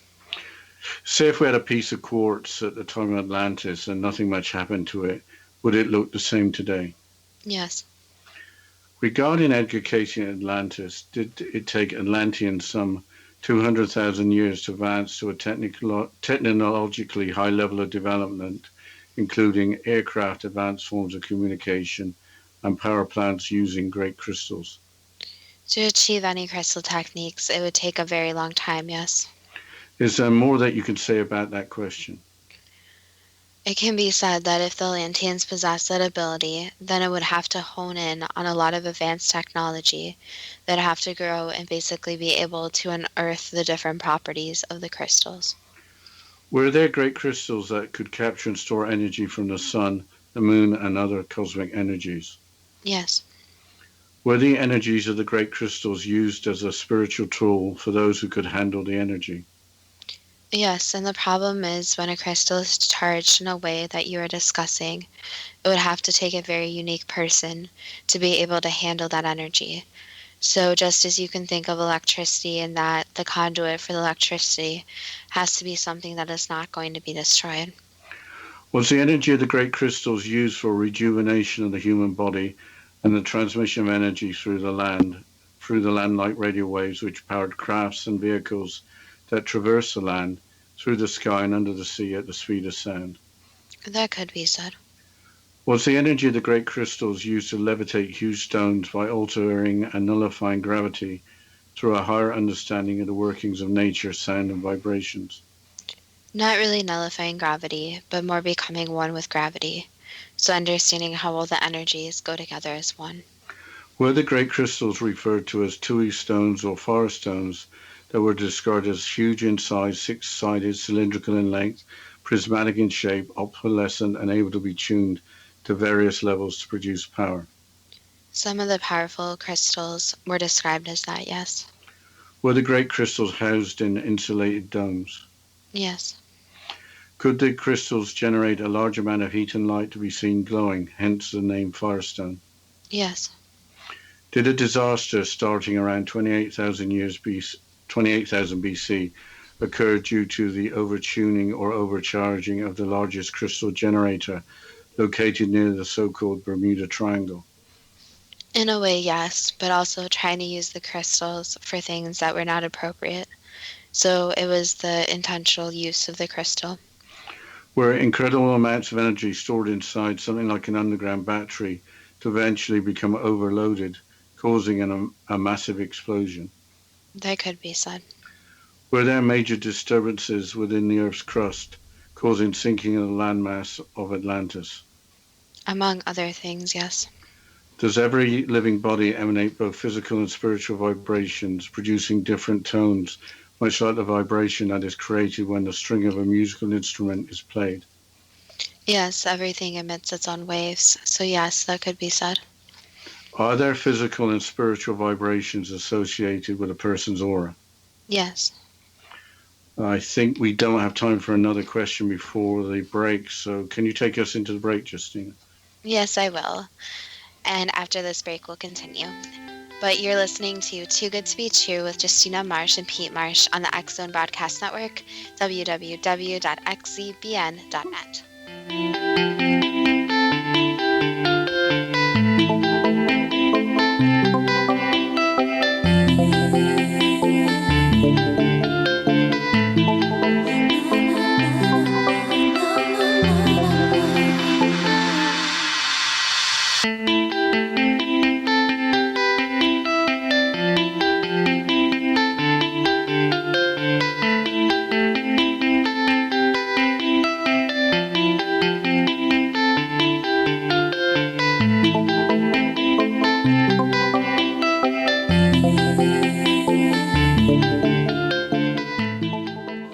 Speaker 5: Say if we had a piece of quartz at the time of Atlantis and nothing much happened to it, would it look the same today?
Speaker 4: Yes.
Speaker 5: Regarding Edgar Cayce in Atlantis, did it take Atlanteans some 200,000 years to advance to a technologically high level of development, including aircraft, advanced forms of communication, and power plants using great crystals?
Speaker 4: To achieve any crystal techniques, it would take a very long time, yes.
Speaker 5: Is there more that you can say about that question?
Speaker 4: It can be said that if the Atlanteans possessed that ability, then it would have to hone in on a lot of advanced technology that have to grow and basically be able to unearth the different properties of the crystals.
Speaker 5: Were there great crystals that could capture and store energy from the sun, the moon, and other cosmic energies?
Speaker 4: Yes.
Speaker 5: Were the energies of the great crystals used as a spiritual tool for those who could handle the energy?
Speaker 4: Yes, and the problem is when a crystal is charged in a way that you are discussing, it would have to take a very unique person to be able to handle that energy. So just as you can think of electricity and that the conduit for the electricity has to be something that is not going to be destroyed.
Speaker 5: Was the energy of the great crystals used for rejuvenation of the human body and the transmission of energy through the land-like radio waves which powered crafts and vehicles that traverse the land, through the sky and under the sea at the speed of sound?
Speaker 4: That could be said.
Speaker 5: Was the energy of the great crystals used to levitate huge stones by altering and nullifying gravity through a higher understanding of the workings of nature, sound, and vibrations?
Speaker 4: Not really nullifying gravity, but more becoming one with gravity. So understanding how all the energies go together as one.
Speaker 5: Were the great crystals referred to as tui stones or forest stones that were described as huge in size, six-sided, cylindrical in length, prismatic in shape, opalescent, and able to be tuned to various levels to produce power.
Speaker 4: Some of the powerful crystals were described as that, yes.
Speaker 5: Were the great crystals housed in insulated domes?
Speaker 4: Yes.
Speaker 5: Could the crystals generate a large amount of heat and light to be seen glowing, hence the name Firestone?
Speaker 4: Yes.
Speaker 5: Did a disaster starting around 28,000 BC occur due to the overtuning or overcharging of the largest crystal generator located near the so-called Bermuda Triangle?
Speaker 4: In a way, yes, but also trying to use the crystals for things that were not appropriate. So it was the intentional use of the crystal.
Speaker 5: Were incredible amounts of energy stored inside something like an underground battery to eventually become overloaded, causing a massive explosion?
Speaker 4: That could be said.
Speaker 5: Were there major disturbances within the Earth's crust, causing sinking of the landmass of Atlantis?
Speaker 4: Among other things, yes.
Speaker 5: Does every living body emanate both physical and spiritual vibrations, producing different tones, much like the vibration that is created when the string of a musical instrument is played?
Speaker 4: Yes, everything emits its own waves, so yes, that could be said.
Speaker 5: Are there physical and spiritual vibrations associated with a person's aura?
Speaker 4: Yes.
Speaker 5: I think we don't have time for another question before the break, so can you take us into the break, Justina?
Speaker 4: Yes, I will. And after this break, we'll continue. But you're listening to Too Good to Be True with Justina Marsh and Pete Marsh on the X-Zone Broadcast Network, www.xzbn.net.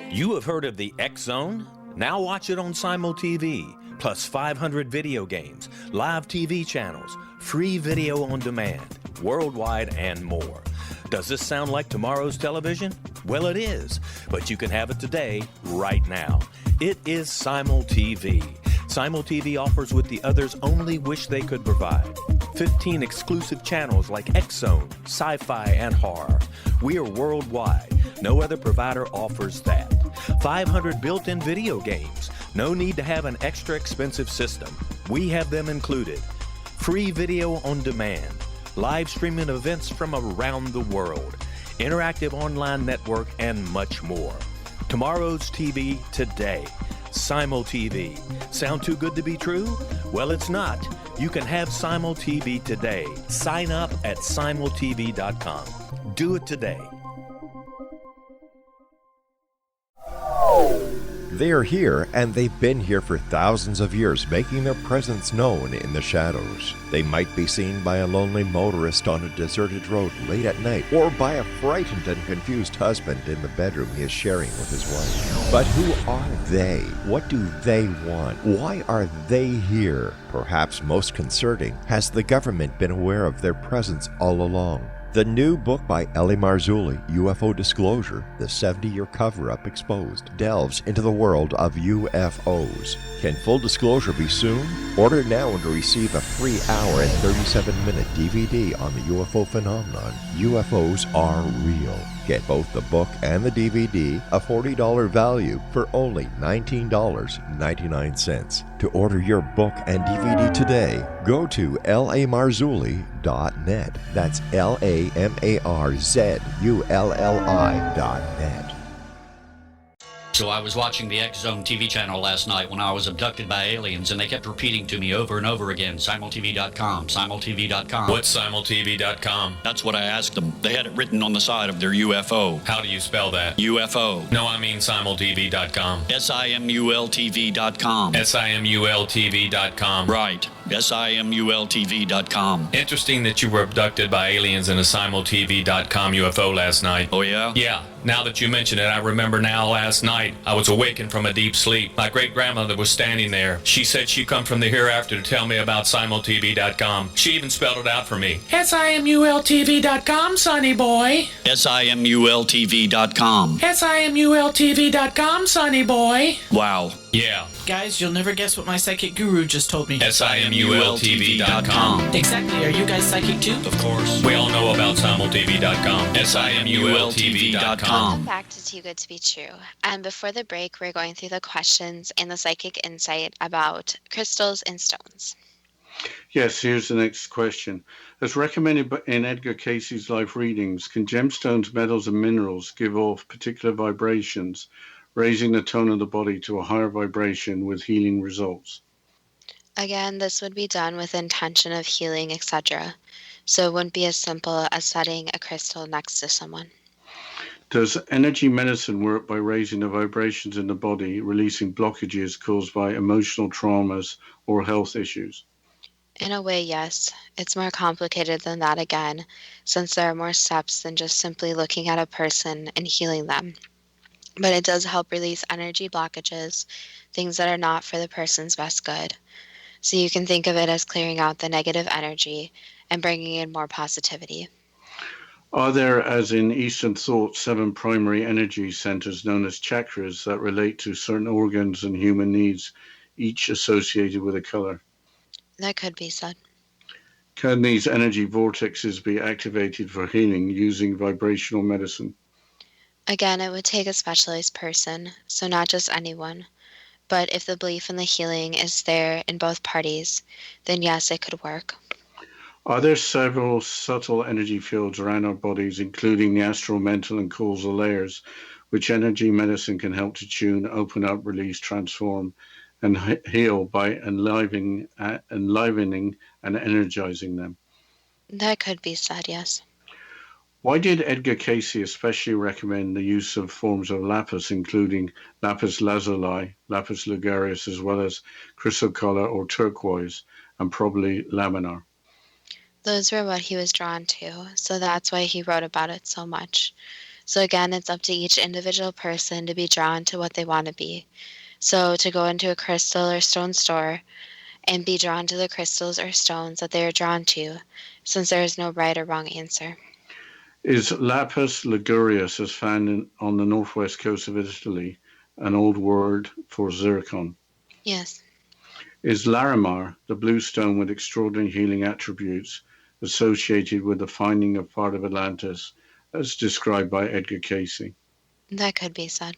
Speaker 9: You have heard of the X-Zone? Now watch it on Simul TV, plus 500 video games, live TV channels, free video on demand, worldwide, and more. Does this sound like tomorrow's television? Well, it is, but you can have it today, right now. It is Simul TV. Simul TV offers what the others only wish they could provide. 15 exclusive channels like X-Zone, Sci-Fi, and Horror. We are worldwide. No other provider offers that. 500 built-in video games. No need to have an extra expensive system. We have them included. Free video on demand. Live streaming events from around the world. Interactive online network, and much more. Tomorrow's TV today. Simul TV. Sound too good to be true? Well, it's not. You can have Simul TV today. Sign up at simultv.com. Do it today.
Speaker 6: They are here, and they've been here for thousands of years, making their presence known in the shadows. They might be seen by a lonely motorist on a deserted road late at night, or by a frightened and confused husband in the bedroom he is sharing with his wife. But who are they? What do they want? Why are they here? Perhaps most concerning, has the government been aware of their presence all along? The new book by L.A. Marzulli, UFO Disclosure, the 70-year cover-up exposed, delves into the world of UFOs. Can full disclosure be soon? Order now and receive a free hour and 37-minute DVD on the UFO phenomenon. UFOs are real. Get both the book and the DVD, a $40 value, for only $19.99. To order your book and DVD today, go to lamarzulli.net. That's LAMARZULLI.net.
Speaker 1: So I was watching the X-Zone TV channel last night when I was abducted by aliens, and they kept repeating to me over and over again, simultv.com, simultv.com.
Speaker 2: What's simultv.com?
Speaker 1: That's what I asked them. They had it written on the side of their UFO.
Speaker 2: How do you spell that?
Speaker 1: UFO.
Speaker 2: No, I mean simultv.com.
Speaker 1: SIMULTV.com.
Speaker 2: SIMULTV.com.
Speaker 1: Right. SIMULTV.com.
Speaker 2: Interesting that you were abducted by aliens in a simultv.com UFO last night.
Speaker 1: Oh, yeah?
Speaker 2: Yeah. Now that you mention it, I remember now last night I was awakened from a deep sleep. My great-grandmother was standing there. She said she'd come from the hereafter to tell me about simultv.com. She even spelled it out for me.
Speaker 3: SIMULTV.com, sonny boy.
Speaker 1: SIMULTV.com.
Speaker 3: SIMULTV.com, sonny boy.
Speaker 1: Wow.
Speaker 2: Yeah.
Speaker 3: Guys, you'll never guess what my psychic guru just told me.
Speaker 2: SIMULTV.com.
Speaker 3: Exactly. Are you guys psychic too?
Speaker 1: Of course.
Speaker 2: We all know about simultv.com. SIMULTV.com.
Speaker 4: Welcome back to Too Good to Be True. And before the break, we're going through the questions and the psychic insight about crystals and stones.
Speaker 5: Yes, here's the next question. As recommended in Edgar Casey's life readings, can gemstones, metals, and minerals give off particular vibrations, raising the tone of the body to a higher vibration with healing results?
Speaker 4: Again, this would be done with intention of healing, etc. So it wouldn't be as simple as setting a crystal next to someone.
Speaker 5: Does energy medicine work by raising the vibrations in the body, releasing blockages caused by emotional traumas or health issues?
Speaker 4: In a way, yes. It's more complicated than that again, since there are more steps than just simply looking at a person and healing them. But it does help release energy blockages, things that are not for the person's best good. So you can think of it as clearing out the negative energy and bringing in more positivity.
Speaker 5: Are there, as in Eastern thought, 7 primary energy centers known as chakras that relate to certain organs and human needs, each associated with a color?
Speaker 4: That could be said.
Speaker 5: Can these energy vortexes be activated for healing using vibrational medicine?
Speaker 4: Again, it would take a specialized person, so not just anyone. But if the belief in the healing is there in both parties, then yes, it could work.
Speaker 5: Are there several subtle energy fields around our bodies, including the astral, mental, and causal layers, which energy medicine can help to tune, open up, release, transform, and heal by enlivening and energizing them?
Speaker 4: That could be said, yes.
Speaker 5: Why did Edgar Casey especially recommend the use of forms of lapis, including lapis lazuli, lapis ligurius, as well as chrysocolla or turquoise, and probably laminar?
Speaker 4: Those were what he was drawn to, so that's why he wrote about it so much. So again, it's up to each individual person to be drawn to what they want to be. So to go into a crystal or stone store and be drawn to the crystals or stones that they are drawn to, since there is no right or wrong answer.
Speaker 5: Is lapis ligurius, as found on the northwest coast of Italy, an old word for zircon?
Speaker 4: Yes.
Speaker 5: Is larimar, the blue stone with extraordinary healing attributes, associated with the finding of part of Atlantis, as described by Edgar Casey?
Speaker 4: That could be said.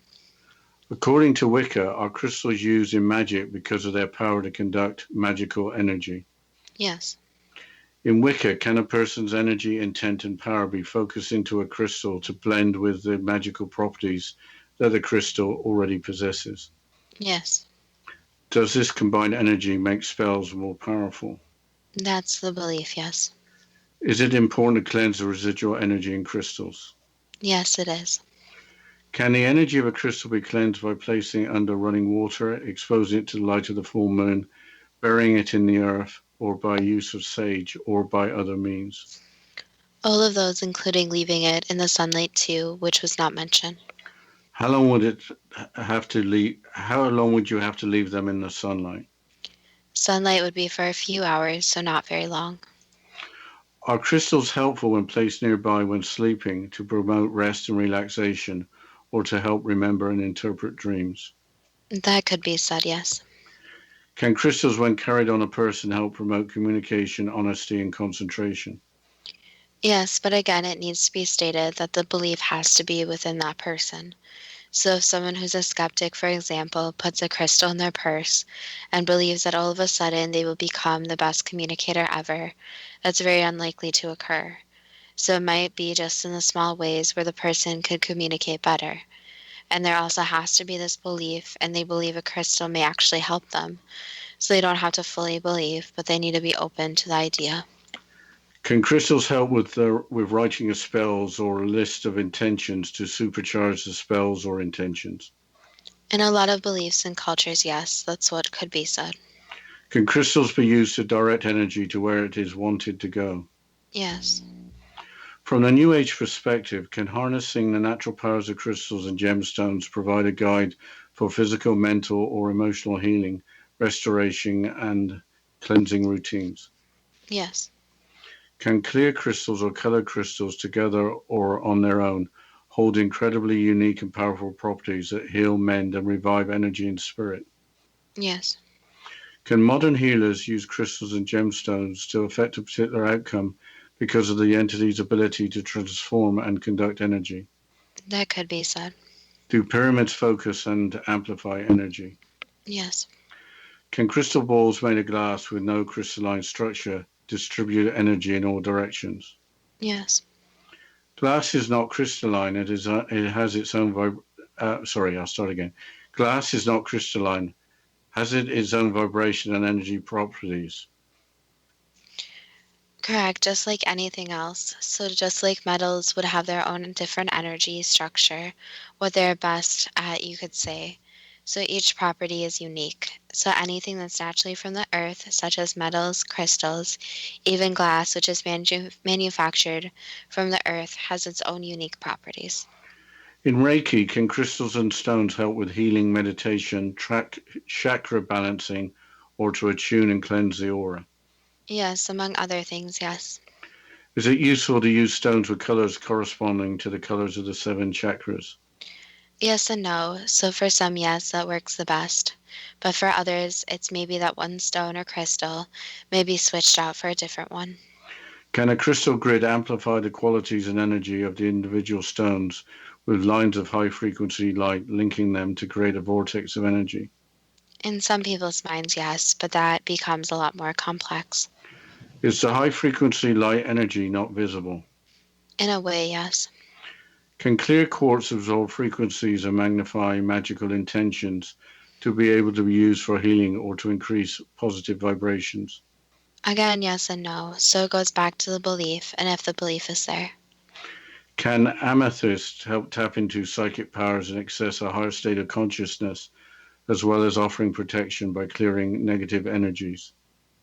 Speaker 5: According to Wicca, are crystals used in magic because of their power to conduct magical energy?
Speaker 4: Yes.
Speaker 5: In Wicca, can a person's energy, intent, and power be focused into a crystal to blend with the magical properties that the crystal already possesses?
Speaker 4: Yes.
Speaker 5: Does this combined energy make spells more powerful?
Speaker 4: That's the belief, yes.
Speaker 5: Is it important to cleanse the residual energy in crystals?
Speaker 4: Yes, it is.
Speaker 5: Can the energy of a crystal be cleansed by placing it under running water, exposing it to the light of the full moon, burying it in the earth, or by use of sage, or by other means?
Speaker 4: All of those, including leaving it in the sunlight too, which was not mentioned.
Speaker 5: How long would you have to leave them in the sunlight?
Speaker 4: Sunlight would be for a few hours, so not very long.
Speaker 5: Are crystals helpful when placed nearby when sleeping to promote rest and relaxation, or to help remember and interpret dreams?
Speaker 4: That could be said, yes.
Speaker 5: Can crystals, when carried on a person, help promote communication, honesty, and concentration?
Speaker 4: Yes, but again, it needs to be stated that the belief has to be within that person. So if someone who's a skeptic, for example, puts a crystal in their purse and believes that all of a sudden they will become the best communicator ever, that's very unlikely to occur. So it might be just in the small ways where the person could communicate better. And there also has to be this belief, and they believe a crystal may actually help them. So they don't have to fully believe, but they need to be open to the idea.
Speaker 5: Can crystals help with writing of spells or a list of intentions to supercharge the spells or intentions?
Speaker 4: In a lot of beliefs and cultures, yes, that's what could be said.
Speaker 5: Can crystals be used to direct energy to where it is wanted to go?
Speaker 4: Yes.
Speaker 5: From the New Age perspective, can harnessing the natural powers of crystals and gemstones provide a guide for physical, mental, or emotional healing, restoration, and cleansing routines?
Speaker 4: Yes.
Speaker 5: Can clear crystals or colored crystals together or on their own hold incredibly unique and powerful properties that heal, mend, and revive energy and spirit?
Speaker 4: Yes.
Speaker 5: Can modern healers use crystals and gemstones to affect a particular outcome because of the entity's ability to transform and conduct energy?
Speaker 4: That could be said.
Speaker 5: Do pyramids focus and amplify energy?
Speaker 4: Yes.
Speaker 5: Can crystal balls made of glass with no crystalline structure distribute energy in all directions?
Speaker 4: Yes.
Speaker 5: Glass is not crystalline. It has its own I'll start again. Glass is not crystalline. Has it its own vibration and energy properties?
Speaker 4: Correct, just like anything else. So just like metals would have their own different energy structure, what they're best at, you could say. So each property is unique. So anything that's naturally from the earth, such as metals, crystals, even glass, which is manufactured from the earth, has its own unique properties.
Speaker 5: In Reiki, can crystals and stones help with healing, meditation, chakra balancing, or to attune and cleanse the aura?
Speaker 4: Yes, among other things, yes.
Speaker 5: Is it useful to use stones with colors corresponding to the colors of the 7 chakras?
Speaker 4: Yes and no. So for some, yes, that works the best. But for others, it's maybe that one stone or crystal may be switched out for a different one.
Speaker 5: Can a crystal grid amplify the qualities and energy of the individual stones with lines of high-frequency light linking them to create a vortex of energy?
Speaker 4: In some people's minds, yes, but that becomes a lot more complex.
Speaker 5: Is the high-frequency light energy not visible?
Speaker 4: In a way, yes.
Speaker 5: Can clear quartz absorb frequencies and magnify magical intentions to be able to be used for healing or to increase positive vibrations?
Speaker 4: Again, yes and no. So it goes back to the belief, and if the belief is there.
Speaker 5: Can amethyst help tap into psychic powers and access a higher state of consciousness, as well as offering protection by clearing negative energies?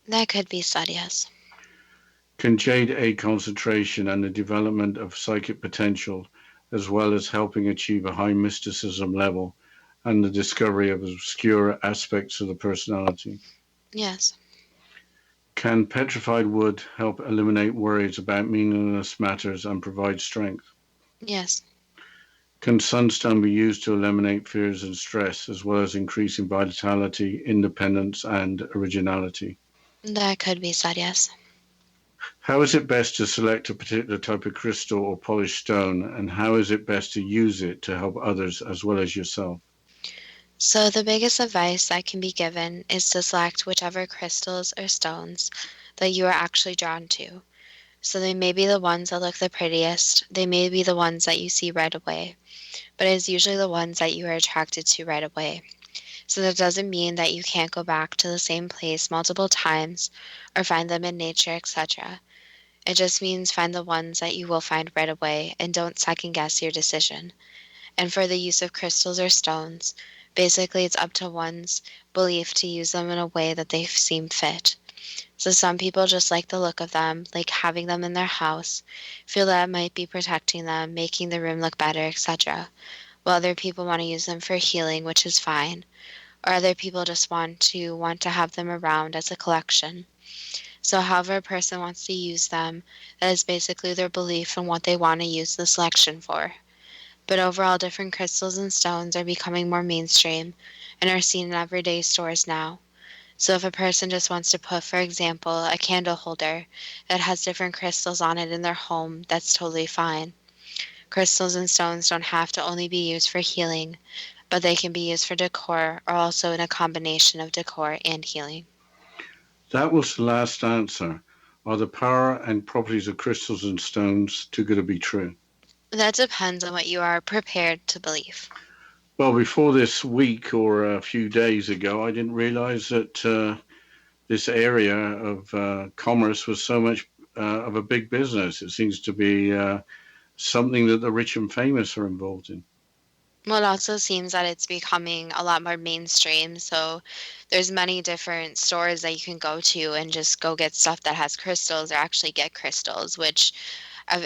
Speaker 4: That could be said, yes.
Speaker 5: Can jade aid concentration and the development of psychic potential, as well as helping achieve a high mysticism level and the discovery of obscure aspects of the personality?
Speaker 4: Yes.
Speaker 5: Can petrified wood help eliminate worries about meaningless matters and provide strength?
Speaker 4: Yes.
Speaker 5: Can sunstone be used to eliminate fears and stress, as well as increasing vitality, independence, and originality?
Speaker 4: That could be said, yes.
Speaker 5: How is it best to select a particular type of crystal or polished stone, and how is it best to use it to help others as well as yourself?
Speaker 4: So the biggest advice that can be given is to select whichever crystals or stones that you are actually drawn to. So they may be the ones that look the prettiest, they may be the ones that you see right away, but it is usually the ones that you are attracted to right away. So that doesn't mean that you can't go back to the same place multiple times or find them in nature, etc. It just means find the ones that you will find right away and don't second guess your decision. And for the use of crystals or stones, basically it's up to one's belief to use them in a way that they seem fit. So some people just like the look of them, like having them in their house, feel that it might be protecting them, making the room look better, etc. While other people want to use them for healing, which is fine. Or other people just want to have them around as a collection. So however a person wants to use them, that is basically their belief in what they want to use the selection for. But overall, different crystals and stones are becoming more mainstream and are seen in everyday stores now. So if a person just wants to put, for example, a candle holder that has different crystals on it in their home, that's totally fine. Crystals and stones don't have to only be used for healing, but they can be used for decor or also in a combination of decor and healing.
Speaker 5: That was the last answer. Are the power and properties of crystals and stones too good to be true?
Speaker 4: That depends on what you are prepared to believe.
Speaker 5: Well, before this week or a few days ago, I didn't realize that this area of commerce was so much of a big business. It seems to be something that the rich and famous are involved in.
Speaker 4: Well, it also seems that it's becoming a lot more mainstream. So there's many different stores that you can go to and just go get stuff that has crystals or actually get crystals, which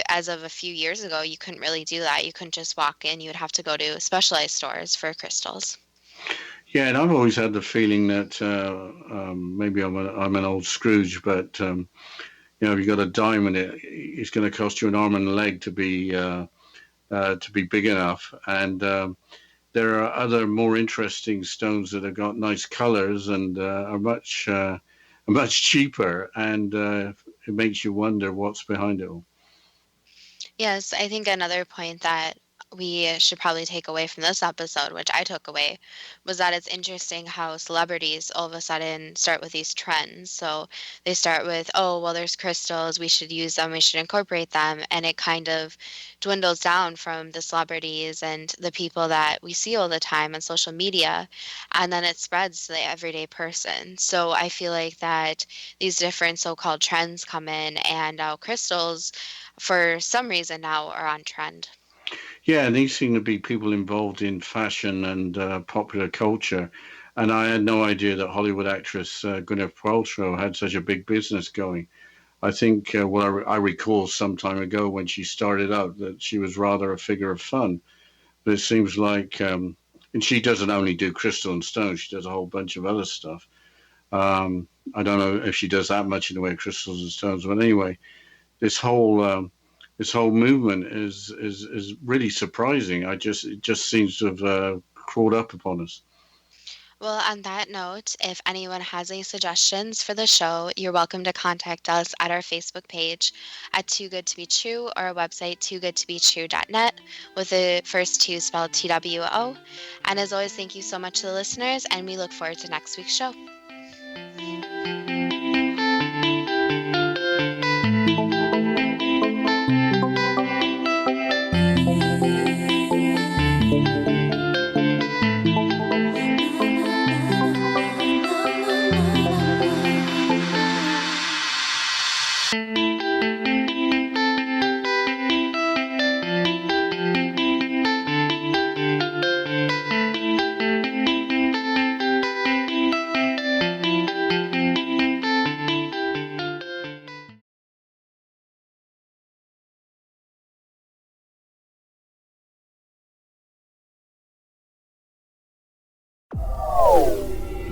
Speaker 4: as of a few years ago, you couldn't really do that. You couldn't just walk in. You would have to go to specialized stores for crystals.
Speaker 5: Yeah, and I've always had the feeling that maybe I'm an old Scrooge, but if you got a diamond, it's going to cost you an arm and a leg to be big enough. And there are other more interesting stones that have got nice colors and are much cheaper, and it makes you wonder what's behind it all.
Speaker 4: Yes, I think another point that we should probably take away from this episode, which I took away, was that it's interesting how celebrities all of a sudden start with these trends. So they start with, oh, well, there's crystals, we should use them, we should incorporate them. And it kind of dwindles down from the celebrities and the people that we see all the time on social media. And then it spreads to the everyday person. So I feel like that these different so-called trends come in, and crystals, for some reason now, are on trend.
Speaker 5: Yeah, and these seem to be people involved in fashion and popular culture. And I had no idea that Hollywood actress Gwyneth Paltrow had such a big business going. I think, I recall some time ago when she started out that she was rather a figure of fun. But it seems like, and she doesn't only do crystal and stone, she does a whole bunch of other stuff. I don't know if she does that much in the way of crystals and stones, but anyway, this whole movement is really surprising. It just seems to have crawled up upon us.
Speaker 4: Well, on that note, if anyone has any suggestions for the show, you're welcome to contact us at our Facebook page at Too Good to Be True, or our website, toogoodtobetrue.net, with the first two spelled TWO. And as always, thank you so much to the listeners, and we look forward to next week's show.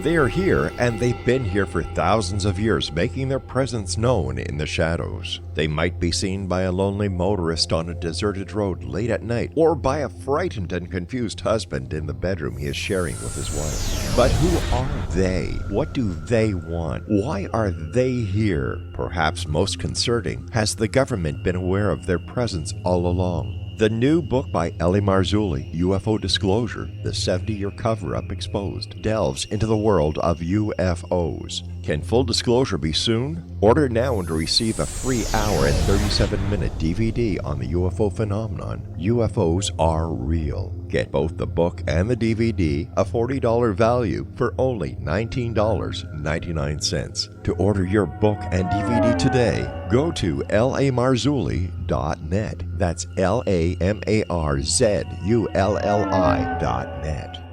Speaker 6: They are here, and they've been here for thousands of years, making their presence known in the shadows. They might be seen by a lonely motorist on a deserted road late at night, or by a frightened and confused husband in the bedroom he is sharing with his wife. But who are they? What do they want? Why are they here? Perhaps most concerning, has the government been aware of their presence all along? The new book by L.A. Marzulli, UFO Disclosure, the 70-year cover-up exposed, delves into the world of UFOs. Can full disclosure be soon? Order now and receive a free hour and 37-minute DVD on the UFO phenomenon. UFOs are real. Get both the book and the DVD, a $40 value, for only $19.99. To order your book and DVD today, go to lamarzulli.net. That's LAMARZULLI.net.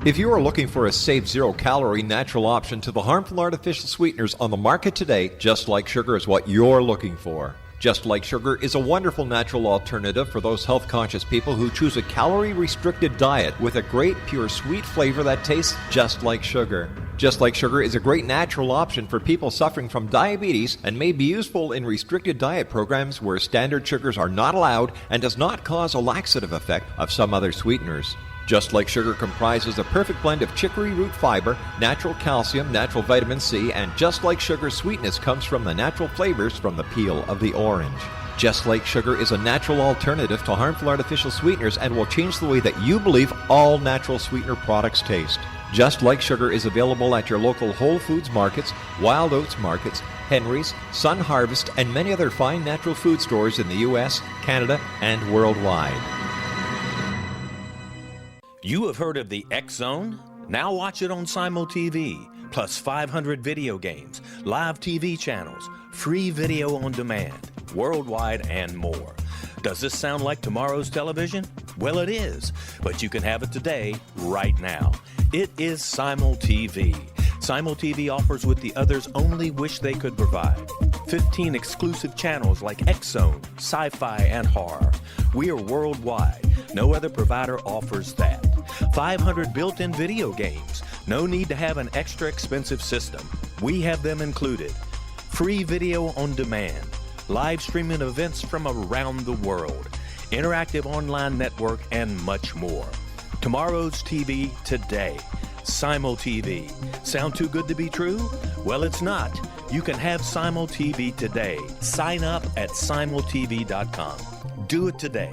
Speaker 8: If you are looking for a safe, zero-calorie natural option to the harmful artificial sweeteners on the market today, Just Like Sugar is what you're looking for. Just Like Sugar is a wonderful natural alternative for those health-conscious people who choose a calorie-restricted diet with a great, pure, sweet flavor that tastes just like sugar. Just Like Sugar is a great natural option for people suffering from diabetes and may be useful in restricted diet programs where standard sugars are not allowed and does not cause a laxative effect of some other sweeteners. Just Like Sugar comprises a perfect blend of chicory root fiber, natural calcium, natural vitamin C, and Just Like Sugar's sweetness comes from the natural flavors from the peel of the orange. Just Like Sugar is a natural alternative to harmful artificial sweeteners and will change the way that you believe all natural sweetener products taste. Just Like Sugar is available at your local Whole Foods markets, Wild Oats markets, Henry's, Sun Harvest, and many other fine natural food stores in the U.S., Canada, and worldwide.
Speaker 9: You have heard of the X Zone? Now watch it on Simul TV, plus 500 video games, live TV channels, free video on demand, worldwide, and more. Does this sound like tomorrow's television? Well, it is, but you can have it today, right now. It is Simul TV. Simul TV offers what the others only wish they could provide. 15 exclusive channels like X-Zone, Sci-Fi, and Horror. We are worldwide. No other provider offers that. 500 built-in video games. No need to have an extra expensive system. We have them included. Free video on demand. Live streaming events from around the world. Interactive online network, and much more. Tomorrow's TV today. Simul TV. Sound too good to be true? Well, it's not. You can have Simul TV today. Sign up at simultv.com. Do it today.